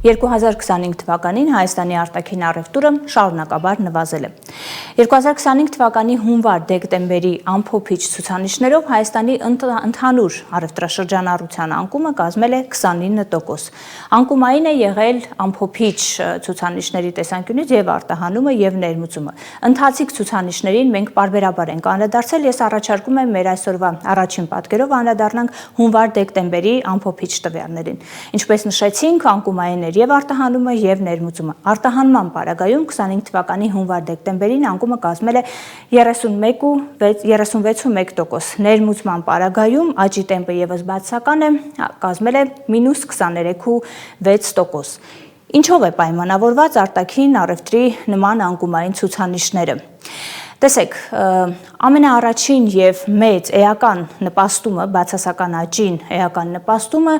2025 թվականին Հայաստանի արտաքին առևտուրը շարունակաբար նվազել է։ 2025 թվականի հունվար-դեկտեմբերի ամփոփիչ ցուցանիշներով Հայաստանի ընդհանուր առևտրաշրջանառության անկումը կազմել է 29%։ Անկումային է եղել ամփոփիչ ցուցանիշների տեսանկյունից եւ արտահանումը եւ ներմուծումը։ Ընթացիկ ցուցանիշներին մենք պարբերաբար ենք անդրադարձել, ես առաջարկում եմ մեր այսօրվա առաջին պատկերով անդրադառնանք հունվար-դեկտեմբերի ամփոփիչ տվյալներին։ Ինչպես նշեցինք, անկումային էր եւ արտահանումը եւ ներմուծումը։ Արտահանման պարագայում 25 թվականի հունվար-դեկտեմբերին անկումը կազմել է 36.1%։ Ներմուծման պարագայում աճի տեմպը եւս բացասական է, կազմել է -23.6%։ Ինչով է պայմանավորված արտաքին առևտրի նման անկումային ցուցանիշները։ Տեսեք, ամենաառաջին եւ մեծ էական նպաստումը, բացասական աճին էական նպաստումը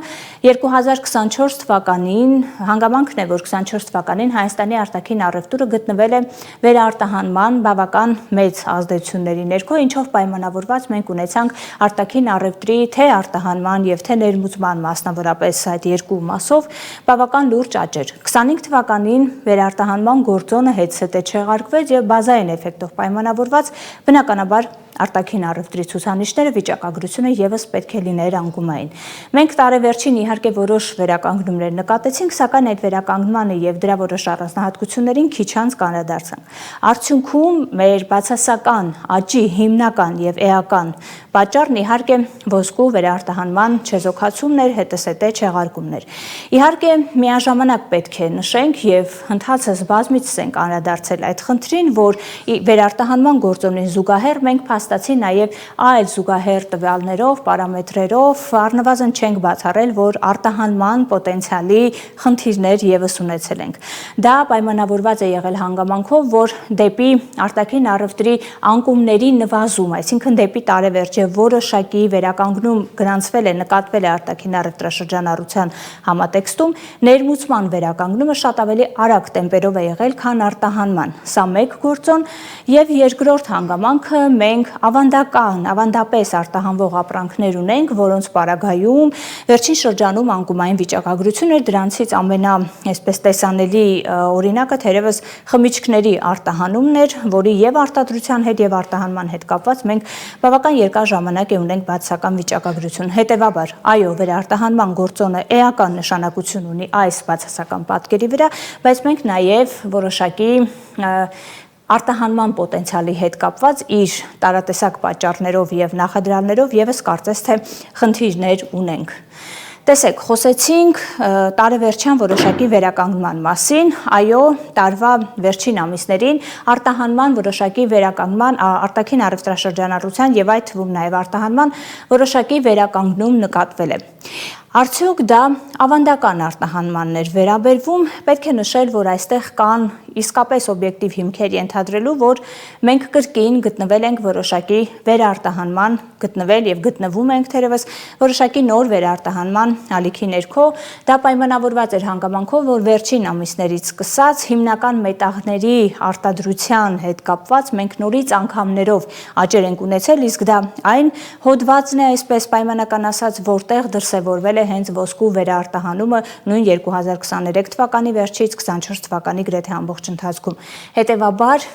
2024 թվականին հանգամանքն է, որ 24 թվականին Հայաստանի արտաքին առևտուրը գտնվել է վերարտահանման բավական մեծ ազդեցությունների ներքո, ինչով պայմանավորված մենք ունեցանք արտաքին առևտրի թե արտահանման եւ թե ներմուծման մասնավորապես այդ երկու մասով բավական լուրջ աճեր։ 25 թվականին վերարտահանման գործոնը հետսետե չեղարկվեց եւ բազային էֆեկտով պայմանավորված բնականաբար արտաքին առևտրի ցուցանիշները վիճակագրությունը եւս պետք է լիներ անկումային։ Մենք տարեվերջին իհարկե որոշ վերականգնումներ նկատեցինք, սակայն այդ վերականգնմանը եւ դրա որոշ առանձնահատկություններին քիչ անց կանդրադարձանք։ Արդյունքում մեր բացասական աճի հիմնական եւ էական պատճառն իհարկե ոսկու վերարտահանման չեզոքացումն էր, հետսետե չեղարկումներ։ Իհարկե միաժամանակ պետք է նշենք եւ հնդածս բազմիցս ենք անդրադարձել այդ խնդրին, որ վերարտահանման գործոնին զուգահեռ մենք փաստացի նաև այլ զուգահեռ տվյալներով, պարամետրերով առնվազն չենք բացառել, որ արտահանման պոտենցիալի խնդիրներ եւս ունեցել ենք։ Դա պայմանավորված է եղել հանգամանքով, որ դեպի արտաքին առևտրի անկումների նվազում, այսինքն դեպի տարեվերջ որոշակի վերականգնում գրանցվել է, նկատվել է արտաքին առևտրաշրջանառության համատեքստում, ներմուծման վերականգնումը շատ ավելի արագ տեմպերով է եղել, քան արտահանման։ Սա մեկ գործոն եւ երկրորդ հանգամանքը մենք ավանդապես արտահանվող ապրանքներ ունենք, որոնց պարագայում վերջին շրջանում անկումային վիճակագրություն էր, դրանցից այսպես տեսանելի օրինակը թերևս խմիչքների արտահանումն էր, որի եւ արտադրության հետ եւ արտահանման հետ կապված մենք բավական երկար ժամանակ է ունենք բացասական վիճակագրություն։ Հետևաբար, այո, վերարտահանման գործոնը էական նշանակություն ունի այս բացասական պատկերի վրա, բայց մենք նաև որոշակի արտահանման պոտենցիալի հետ կապված իր տարատեսակ պատճառներով եւ նախադրյալներով եւս կարծես թե խնդիրներ ունենք։ Տեսեք, խոսեցինք տարեվերջյան որոշակի վերականգնման մասին, այո, տարվա վերջին ամիսներին արտահանման որոշակի վերականգնման, արտաքին առևտրաշրջանառության եւ այդ թվում նաեւ արտահանման որոշակի վերականգնում նկատվել է։ Արդյոք դա ավանդական արտահանմանն էր վերաբերվում, պետք է նշել, որ այստեղ կան իսկապես օբյեկտիվ հիմքեր ենթադրելու, որ մենք կրկին գտնվել ենք որոշակի վերարտահանման, գտնվել եւ գտնվում ենք թերևս որոշակի նոր վերարտահանման ալիքի ներքո, դա պայմանավորված էր հանգամանքով, որ վերջին ամիսներից սկսած հիմնական մետաղների արտադրության հետ կապված մենք նորից անգամներով աճեր ենք ունեցել, իսկ դա այն հոդվածն է, այսպես պայմանական ասած, որտեղ դրսևորվել է հենց ոսկու վերարտահանումը նույն 2023 թվականի վերջից 24 թվականի գրեթե ամբողջ ընթացքում։ Հետևաբար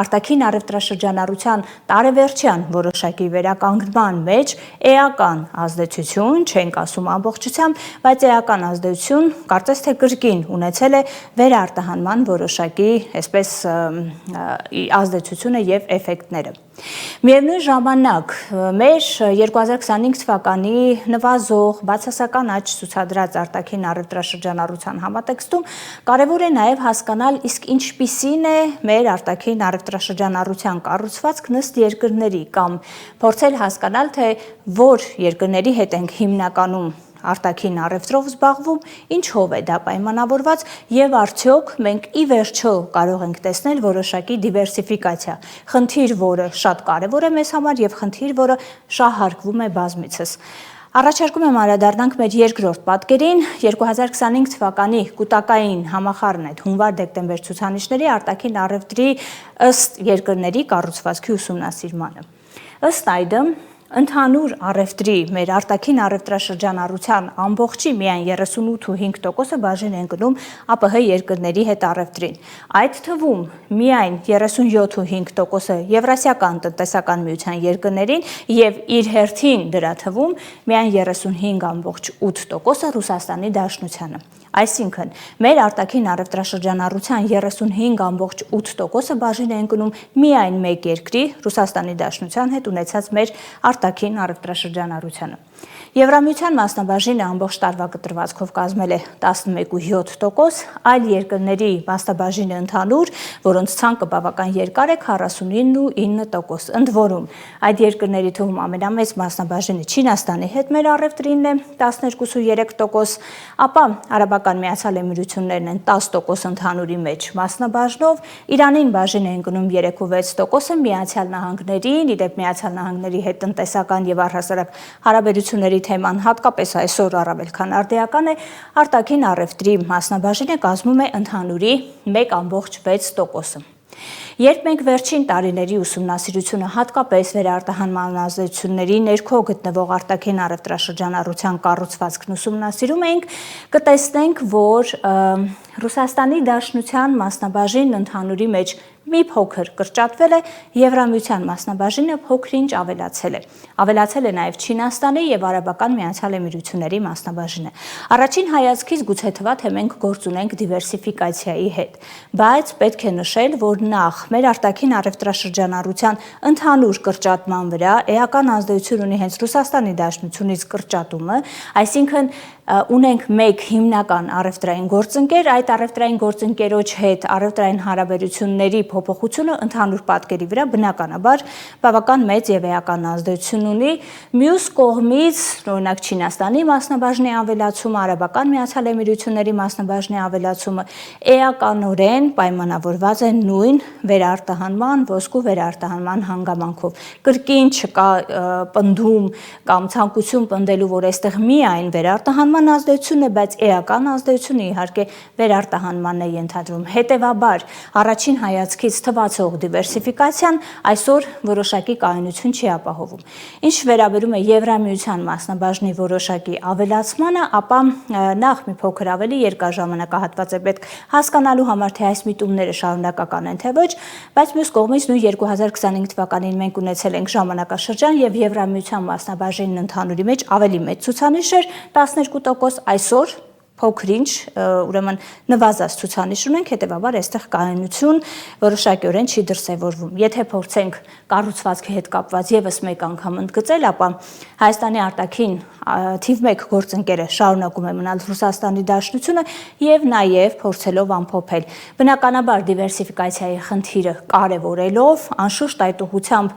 արտաքին առևտրաշրջանառության տարեվերջյան որոշակի վերականգնման մեջ էական ազդեցություն, չենք ասում ամբողջությամբ, բայց էական ազդեցություն կարծես թե կրկին ունեցել է վերարտահանման որոշակի այսպես ազդեցությունը եւ էֆեկտները։ Միևնույն ժամանակ մեր 2025 թվականի նվազող բացասական աճ ցուցադրած արտաքին առևտրաշրջանառության համատեքստում կարևոր է նաև հասկանալ, իսկ ինչպիսին է մեր արտաքին առևտրաշրջանառության կառուցվածքն ըստ երկրների կամ փորձել հասկանալ, թե որ երկրների հետ ենք հիմնականում արտաքին առևտրով զբաղվում, ինչով է դա պայմանավորված եւ արդյոք մենք ի վերջո կարող ենք տեսնել որոշակի դիվերսիֆիկացիա։ Խնդիր, որը շատ կարևոր է մեզ համար եւ խնդիր, որը շահարկվում է բազմիցս։ Առաջարկում եմ անդրադառնանք մեր երկրորդ պատկերին 2025 թվականի կուտակային համախառն այդ հունվար-դեկտեմբեր ցուցանիշների արտաքին առևտրի ըստ երկրների կառուցվածքի ուսումնասիրմանը։ Ըստ այդմ ընդհանուր առևտրի, մեր արտաքին առևտրաշրջանառության ամբողջի միայն 38.5%-ը բաժին են գնում ԱՊՀ երկրների հետ առևտրին։ Այդ թվում միայն 37.5%-ը Եվրասիական տնտեսական միության երկրներին եւ իր հերթին դրա թվում միայն 35.8%-ը Ռուսաստանի Դաշնությանը։ Այսինքն, մեր արտաքին առևտրաշրջանառության 35.8%-ը բաժին են գնում միայն մեկ երկրի Ռուսաստանի Դաշնության հետ ունեցած մեր արտաքին առևտրաշրջանառությանը։ Եվրամիության մասնաբաժինը ամբողջ տարվա կտրվածքով կազմել է 11.7%, այլ երկրների մասնաբաժինը ընդհանուր, որոնց ցանկը բավական երկար է 49.9%։ Ընդ որում, այդ երկրների թվում ամենամեծ մասնաբաժինը Չինաստանի հետ մեր առևտրինն է 12.3%, ապա Արաբական Միացյալ Էմիրություններն են 10% ընդհանուրի մեջ մասնաբաժնով, Իրանին բաժին են գնում 3.6%, Միացյալ Նահանգներին, իդեպ Միացյալ Նահանգների հետ տնտեսական եւ առհասարակ հարաբերությունների թեման հատկապես այսօր առավել քան արդիական է, արտաքին առևտրի մասնաբաժինը կազմում է ընդհանուրի 1.6%։ Երբ մենք վերջին տարիների ուսումնասիրությունը հատկապես վերարտահանման ազդեցությունների ներքո գտնվող արտաքին առևտրաշրջանառության կառուցվածքն ուսումնասիրում ենք, կտեսնենք, որ Ռուսաստանի Դաշնության մասնաբաժինն ընդհանուրի մեջ մի փոքր կրճատվել է, Եվրամիության մասնաբաժինը փոքրինչ ավելացել է։ Ավելացել է նաև Չինաստանի եւ Արաբական Միացյալ Էմիրությունների մասնաբաժինը։ Առաջին հայացքից գուցե թվա, թե մենք գործ ունենք դիվերսիֆիկացիայի հետ, բայց պետք է նշել, որ նախ մեր արտաքին առևտրաշրջանառության ընդհանուր կրճատման վրա էական ազդեցություն ունի հենց Ռուսաստանի Դաշնությունից կրճատումը, այսինքն ունենք մեկ հիմնական առևտրային գործընկեր, այդ առևտրային գործընկերոջ հետ առևտրային հարաբերությունների փոփոխությունը ընդհանուր պատկերի վրա բնականաբար բավական մեծ եւ էական ազդեցություն ունի։ Մյուս կողմից, օրինակ Չինաստանի մասնաբաժնի ավելացումը, Արաբական Միացյալ Էմիրությունների մասնաբաժնի ավելացումը էականորեն պայմանավորված է նույն վերարտահանման, ոսկու վերարտահանման հանգամանքով։ Կրկին չկա պնդում կամ ցանկություն պնդելու, որ այստեղ միայն վերարտահանման ազդեցությունն է, բայց էական ազդեցությունը իհարկե վերարտահանմանն է ենթադրում։ Հետևաբար, առաջին հայացքից թվացող դիվերսիֆիկացիան այսօր որոշակի կայունություն չի ապահովում։ Ինչ վերաբերում է Եվրամիության մասնաբաժնի որոշակի ավելացմանը, ապա նախ մի փոքր ավելի երկար ժամանակահատված է պետք հասկանալու համար, թե այս միտումները շարունակական են թե ոչ, բայց մյուս կողմից նույն 2025 թվականին մենք ունեցել ենք ժամանակաշրջան եւ Եվրամիության մասնաբաժինն ընդհանուրի մեջ ավելի մեծ ցուցանիշ էր 12%, այսօր փոքրինչ, ուրեմն նվազած ցուցանիշ ունենք, հետևաբար այստեղ կայունություն որոշակիորեն չի դրսևորվում։ Եթե փորձենք կառուցվածքի հետ կապված եւս մեկ անգամ ընդգծել, ապա Հայաստանի արտաքին թիվ 1 գործընկերը շարունակում է մնալ Ռուսաստանի Դաշնությունը եւ նաեւ փորձելով ամփոփել։ Բնականաբար դիվերսիֆիկացիայի խնդիրը կարեւորելով, անշուշտ այդ ուղղությամբ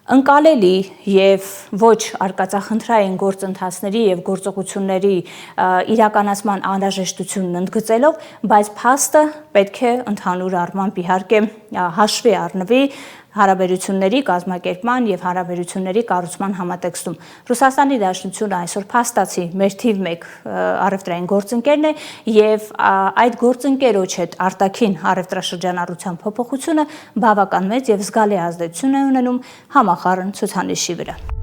ընկալելի եւ ոչ արկածախնդրային գործընթացների եւ գործողությունների իրականացման անհրաժեշտությունն ընդգծելով, բայց փաստը պետք է ընդհանուր առմամբ իհարկե հաշվի առնվի հարաբերությունների կազմակերպման եւ հարաբերությունների կառուցման համատեքստում։ Ռուսաստանի Դաշնությունը այսօր փաստացի մեր թիվ 1 առևտրային գործընկերն է եւ այդ գործընկերոջ հետ արտաքին առևտրաշրջանառության փոփոխությունը բավական մեծ եւ զգալի ազդեցություն է ունենում համախառն ցուցանիշի վրա։